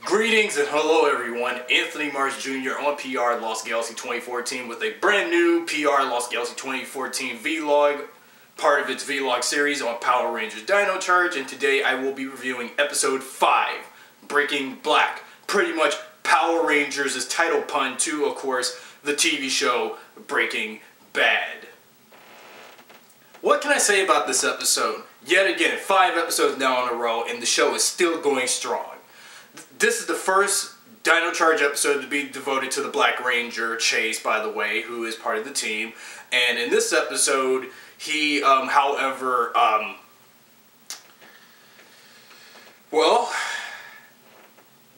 Greetings and hello everyone, Anthony Mars Jr. on PRLostGalaxy2014 with a brand new PRLostGalaxy2014 vlog, part of its vlog series on Power Rangers Dino Charge, and today I will be reviewing episode 5, Breaking Black. Pretty much Power Rangers' title pun to, of course, the TV show Breaking Bad. What can I say about this episode? Yet again, 5 episodes now in a row and the show is still going strong. This is the first Dino Charge episode to be devoted to the Black Ranger, Chase, by the way, who is part of the team. And in this episode, he,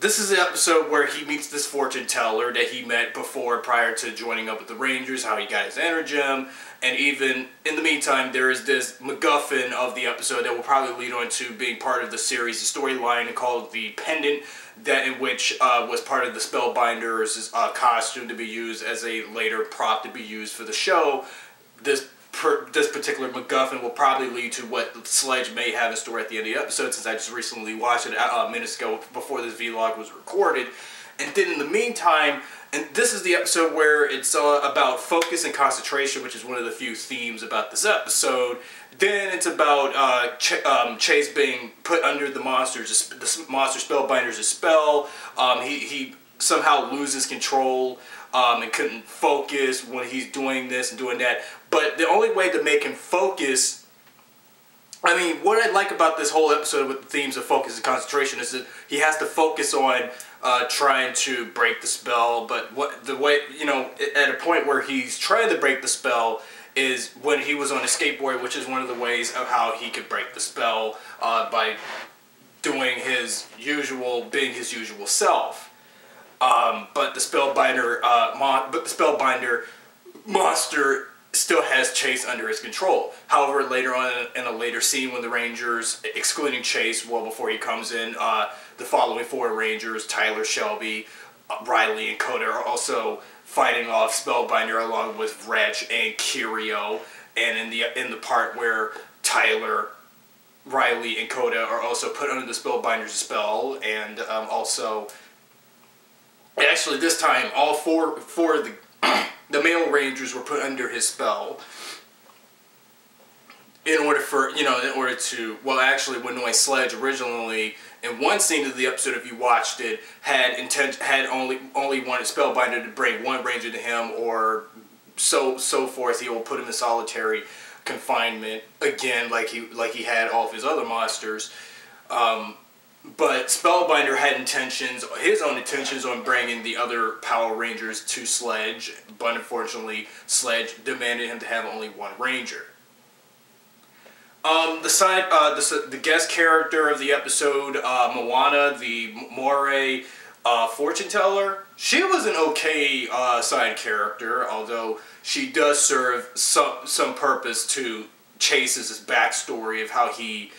this is the episode where he meets this fortune teller that he met before prior to joining up with the Rangers, how he got his energem, and even in the meantime there is this MacGuffin of the episode that will probably lead on to being part of the series, the storyline called the Pendant, that in which was part of the Spellbinder's costume to be used as a later prop to be used for the show. This particular MacGuffin will probably lead to what Sledge may have in store at the end of the episode, since I just recently watched it minutes ago before this vlog was recorded. And then in the meantime, and this is the episode where it's about focus and concentration, which is one of the few themes about this episode. Then it's about Chase being put under the monster Spellbinder's spell. He somehow loses control and couldn't focus when he's doing this and doing that. But the only way to make him focus, I mean, what I like about this whole episode with the themes of focus and concentration is that he has to focus on trying to break the spell. But at a point where he's trying to break the spell is when he was on a skateboard, which is one of the ways of how he could break the spell by doing being his usual self. But the Spellbinder monster still has Chase under his control. However, later on in a later scene when the Rangers, excluding Chase, well before he comes in, the following 4 Rangers, Tyler, Shelby, Riley, and Coda, are also fighting off Spellbinder along with Reg and Kirio. And in the part where Tyler, Riley, and Coda are also put under the Spellbinder's spell, and actually this time all four of the male Rangers were put under his spell in order to, well, actually, when Sledge originally, in one scene of the episode, if you watched it, had only wanted Spellbinder to bring one Ranger to him, or so forth. He will put him in solitary confinement again, like he had all of his other monsters. But Spellbinder had his own intentions on bringing the other Power Rangers to Sledge, but unfortunately Sledge demanded him to have only one Ranger. The guest character of the episode, Moana, the Moray fortune teller, she was an okay side character, although she does serve some purpose to Chase's backstory of how he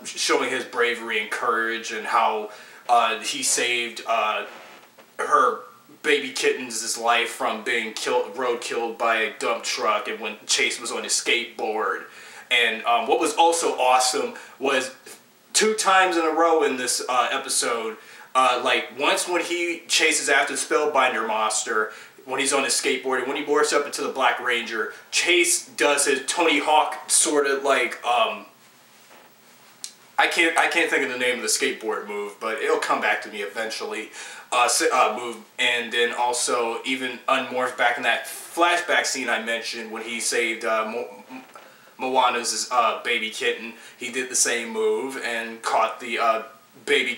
showing his bravery and courage, and how he saved her baby kitten's life from being road-killed by a dump truck, and when Chase was on his skateboard. And what was also awesome was 2 times in a row in this episode, once when he chases after the Spellbinder monster, when he's on his skateboard, and when he morphs up into the Black Ranger, Chase does his Tony Hawk sort of I can't think of the name of the skateboard move, but it'll come back to me eventually. Move, and then also even unmorphed back in that flashback scene I mentioned when he saved Moana's baby kitten. He did the same move and caught the baby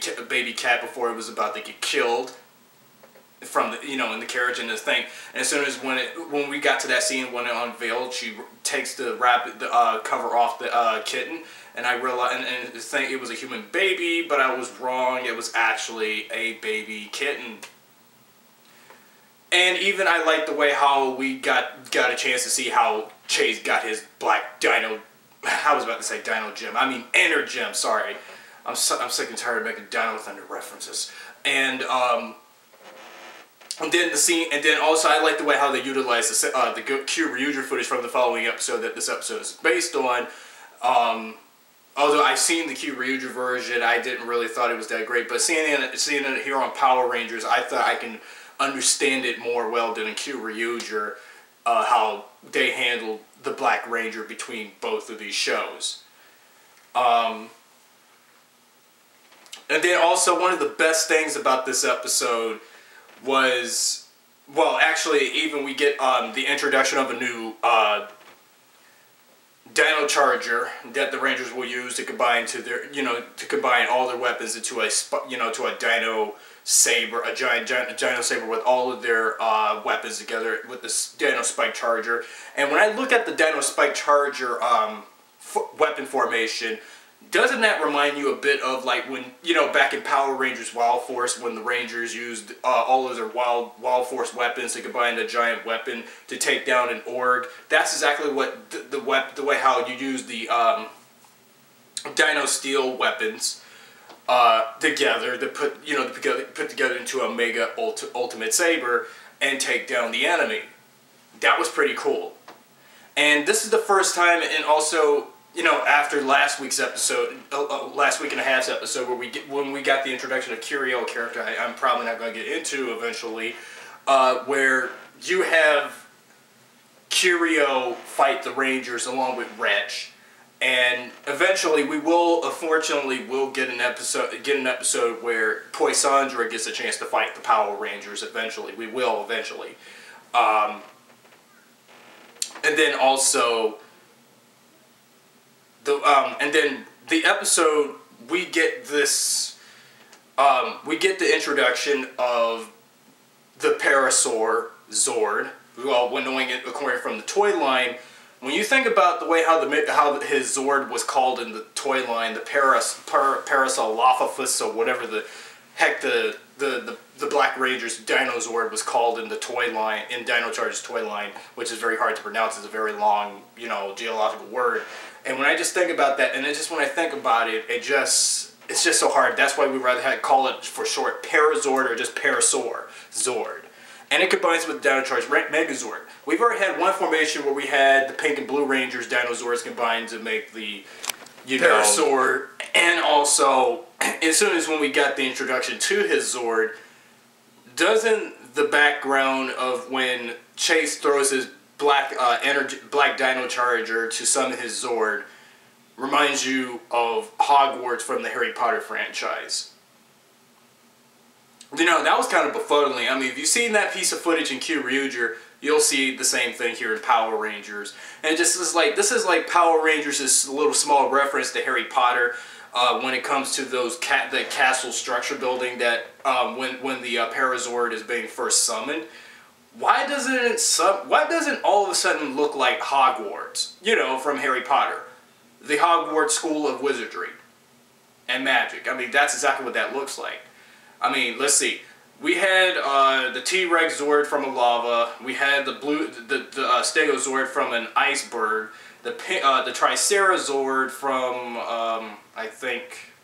cat before it was about to get killed from the, in the carriage and this thing. And as soon as when we got to that scene when it unveiled, she takes the cover off the kitten. And I realized, and it was a human baby, but I was wrong. It was actually a baby kitten. And even I like the way how we got a chance to see how Chase got his black dino. I was about to say Dino Gem. I mean Energem. Sorry, I'm sick and tired of making Dino Thunder references. And then the scene, and then also I like the way how they utilize the Q Ryuger footage from the following episode that this episode is based on. although I've seen the Kyryuger version, I didn't really thought it was that great. But seeing it here on Power Rangers, I thought I can understand it more well than in Kyryuger, how they handled the Black Ranger between both of these shows. And then also one of the best things about this episode was, well, actually, even we get the introduction of a new Dino Charger that the Rangers will use to combine to combine all their weapons into a to a Dino Saber, a giant Dino Saber with all of their weapons together with this Dino Spike Charger. And when I look at the Dino Spike Charger weapon formation, doesn't that remind you a bit of like when, back in Power Rangers Wild Force, when the Rangers used all of their Wild Force weapons to combine a giant weapon to take down an org? That's exactly what the way how you use the Dino Steel weapons together to put together into a Mega Ultimate Saber and take down the enemy. That was pretty cool. And this is the first time, and also, after last week's episode, last week and a half's episode, when we got the introduction of Kyrio, character I'm probably not going to get into eventually, where you have Kyrio fight the Rangers along with Wretch, and eventually we will, unfortunately, get an episode where Poisandra gets a chance to fight the Power Rangers. Eventually, we will eventually, and then also. And then the episode, we get this, we get the introduction of the Parasaur Zord. Well, when knowing it according from the toy line, when you think about the way how his Zord was called in the toy line, the Parasaur Lafafus, or whatever the heck the Black Ranger's Dino Zord was called in the toy line, in Dino Charge's toy line, which is very hard to pronounce. It's a very long, geological word. And when I just think about that, and when I think about it, it's just so hard. That's why we rather call it for short Parazord or just Parasaur Zord. And it combines with Dino Charge Megazord. We've already had one formation where we had the Pink and Blue Rangers Dino Zords combined to make the Parasaur. And also, as soon as when we got the introduction to his Zord, doesn't the background of when Chase throws his black Dino Charger to summon his Zord reminds you of Hogwarts from the Harry Potter franchise? That was kind of befuddling. I mean, if you've seen that piece of footage in Kyryuger, you'll see the same thing here in Power Rangers. And this is like Power Rangers' little small reference to Harry Potter when it comes to the castle structure building that when the Parazord is being first summoned. Why doesn't all of a sudden look like Hogwarts, from Harry Potter? The Hogwarts School of Wizardry and Magic. I mean, that's exactly what that looks like. I mean, let's see. We had the T-Rex Zord from a lava. We had the Stegozord from an iceberg. The Tricerazord from, I think,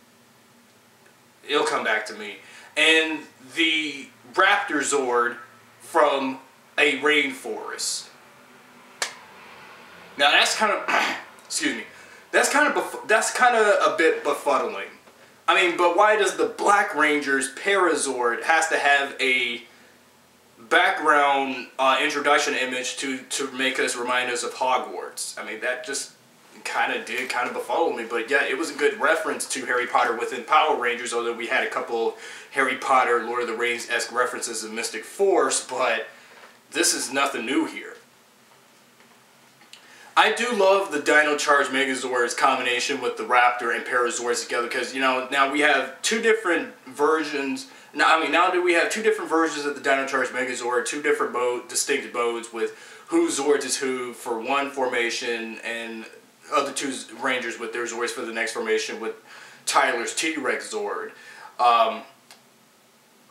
it'll come back to me. And the Raptor Zord from a rainforest. Now that's kind of, excuse me, that's kind of a bit befuddling. I mean, but why does the Black Ranger's Parazord has to have a background introduction image to make us remind us of Hogwarts? I mean, that just kind of befuddle me. But yeah, it was a good reference to Harry Potter within Power Rangers, although we had a couple of Harry Potter, Lord of the Rings-esque references in Mystic Force, but this is nothing new here. I do love the Dino Charge Megazord's combination with the Raptor and Parazords together, because, now we have two different versions. Now we have two different versions of the Dino Charge Megazord, two different distinct modes with who Zords is who for one formation, and other two Rangers with their Zords for the next formation, with Tyler's T-Rex Zord.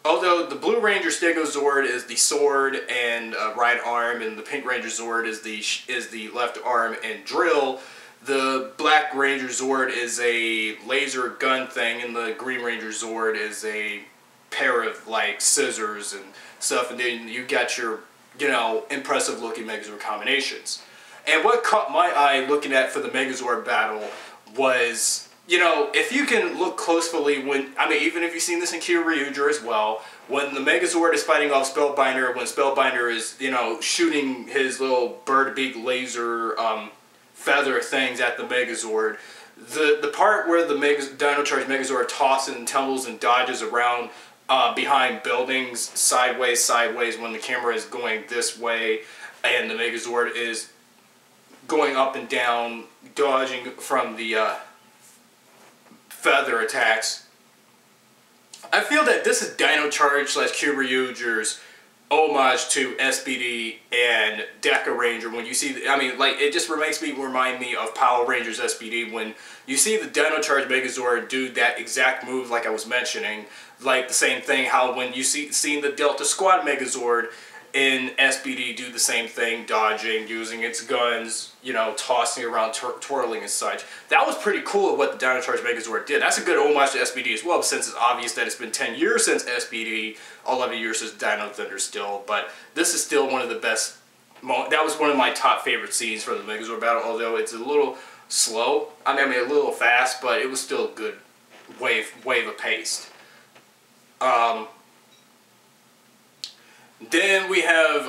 Although the Blue Ranger Stegozord is the sword and right arm, and the Pink Ranger Zord is the left arm and drill, the Black Ranger Zord is a laser gun thing, and the Green Ranger Zord is a pair of like scissors and stuff, and then you got your impressive looking Megazord combinations. And what caught my eye looking at for the Megazord battle was you know, if you can look closely when, I mean, even if you've seen this in Kyryuger as well, when the Megazord is fighting off Spellbinder, when Spellbinder is, you know, shooting his little bird beak laser feather things at the Megazord, the part where the Dino Charge Megazord tosses and tumbles and dodges around behind buildings sideways when the camera is going this way and the Megazord is going up and down, dodging from the feather attacks. I feel that this is Dino Charge / Kyryuger's homage to SPD and Deca Ranger. When you see, I mean, like, it just remind me of Power Rangers SPD when you see the Dino Charge Megazord do that exact move like I was mentioning. Like the same thing, how when you seeing the Delta Squad Megazord in SPD do the same thing, dodging, using its guns, you know, tossing around, twirling and such. That was pretty cool what the Dino Charge Megazord did. That's a good homage to SPD as well, since it's obvious that it's been 10 years since SPD, 11 years since Dino Thunder still, but this is still one of the best. That was one of my top favorite scenes for the Megazord battle, although it's a little slow. I mean a little fast, but it was still a good wave of pace. Then we have,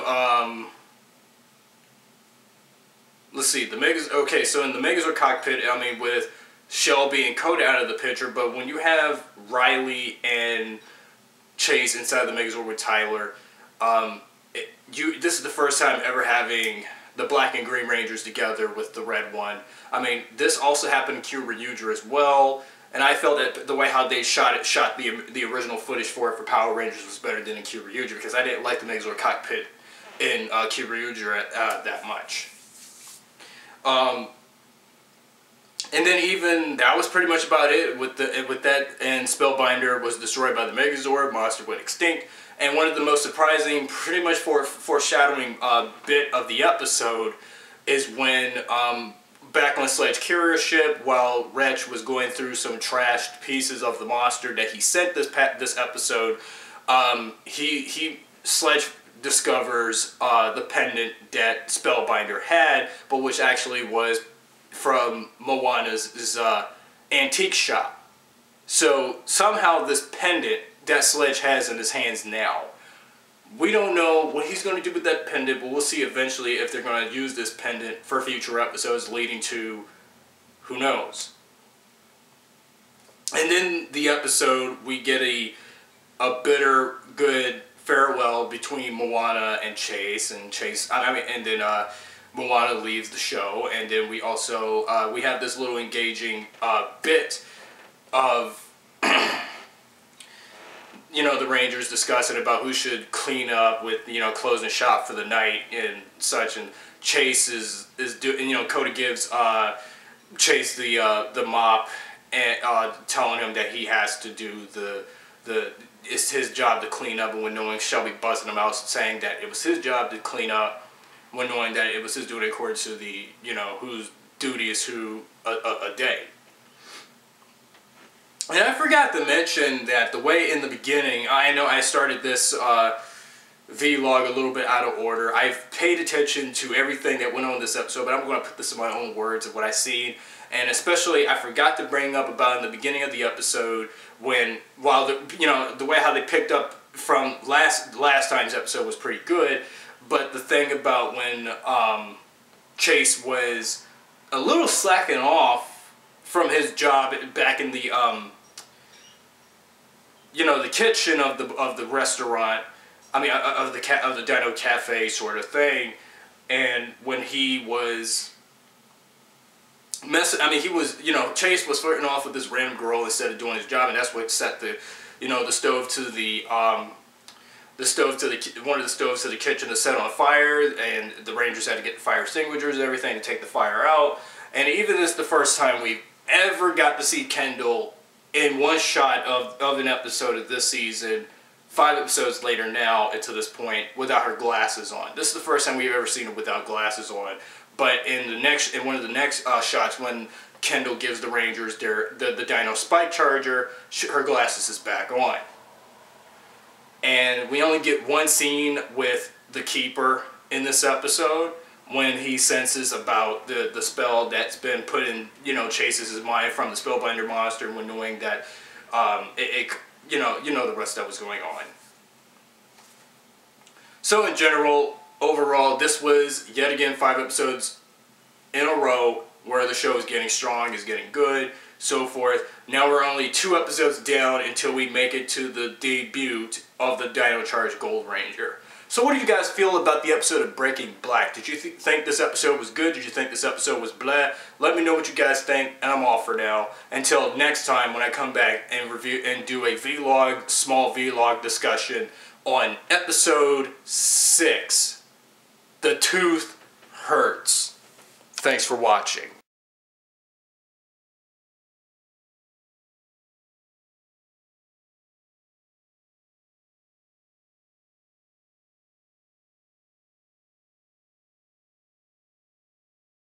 let's see, the Megazord. Okay, so in the Megazord cockpit, I mean, with Shelby and Coda out of the picture, but when you have Riley and Chase inside the Megazord with Tyler, this is the first time ever having the Black and Green Rangers together with the red one. I mean, this also happened in Kyryuger as well. And I felt that the way how they shot the original footage for Power Rangers was better than in Kyryuger, because I didn't like the Megazord cockpit in Kyryuger that much. And then even that was pretty much about it with that. And Spellbinder was destroyed by the Megazord. Monster went extinct. And one of the most surprising, pretty much foreshadowing bit of the episode is when back on Sledge carrier ship, while Wretch was going through some trashed pieces of the monster that he sent this episode, Sledge discovers the pendant that Spellbinder had, but which actually was from Moana's antique shop. So somehow this pendant that Sledge has in his hands now, we don't know what he's going to do with that pendant, but we'll see eventually if they're going to use this pendant for future episodes leading to who knows. And then the episode, we get a bitter good farewell between Moana and Chase, and then Moana leaves the show, and then we also we have this little engaging bit of you know, the Rangers discussing about who should clean up with, you know, closing shop for the night and such, and Chase is doing, you know, Coda gives Chase the mop and telling him that he has to do it's his job to clean up, and when knowing Shelby busting him out saying that it was his job to clean up, when knowing that it was his duty according to the, you know, whose duty is who a day. And I forgot to mention that the way in the beginning, I know I started this vlog a little bit out of order. I've paid attention to everything that went on in this episode, but I'm going to put this in my own words of what I seen. And especially, I forgot to bring up about in the beginning of the episode when, while the way how they picked up from last time's episode was pretty good, but the thing about when Chase was a little slacking off from his job back in the you know, the kitchen of the restaurant, I mean of the Dino Cafe sort of thing, and when he was he was, you know, Chase was flirting off with this random girl instead of doing his job, and that's what set the, you know, the stove to the one of the stoves to the kitchen to set on fire, and the Rangers had to get the fire extinguishers and everything to take the fire out. And even this is the first time we've ever got to see Kendall in one shot of an episode of this season, 5 episodes later now, to this point, without her glasses on. This is the first time we've ever seen her without glasses on. But in one of the next shots, when Kendall gives the Rangers the Dino Spike Charger, her glasses is back on. And we only get one scene with the Keeper in this episode, when he senses about the spell that's been put in, you know, chases his mind from the Spellbinder monster, when knowing that you know the rest that was going on. So in general, overall, this was yet again 5 episodes in a row where the show is getting strong, is getting good, so forth. Now we're only 2 episodes down until we make it to the debut of the Dino Charge Gold Ranger. So what do you guys feel about the episode of Breaking Black? Did you think this episode was good? Did you think this episode was blah? Let me know what you guys think, and I'm off for now. Until next time when I come back and review and do a vlog, small vlog discussion on episode 6, The Tooth Hurts. Thanks for watching.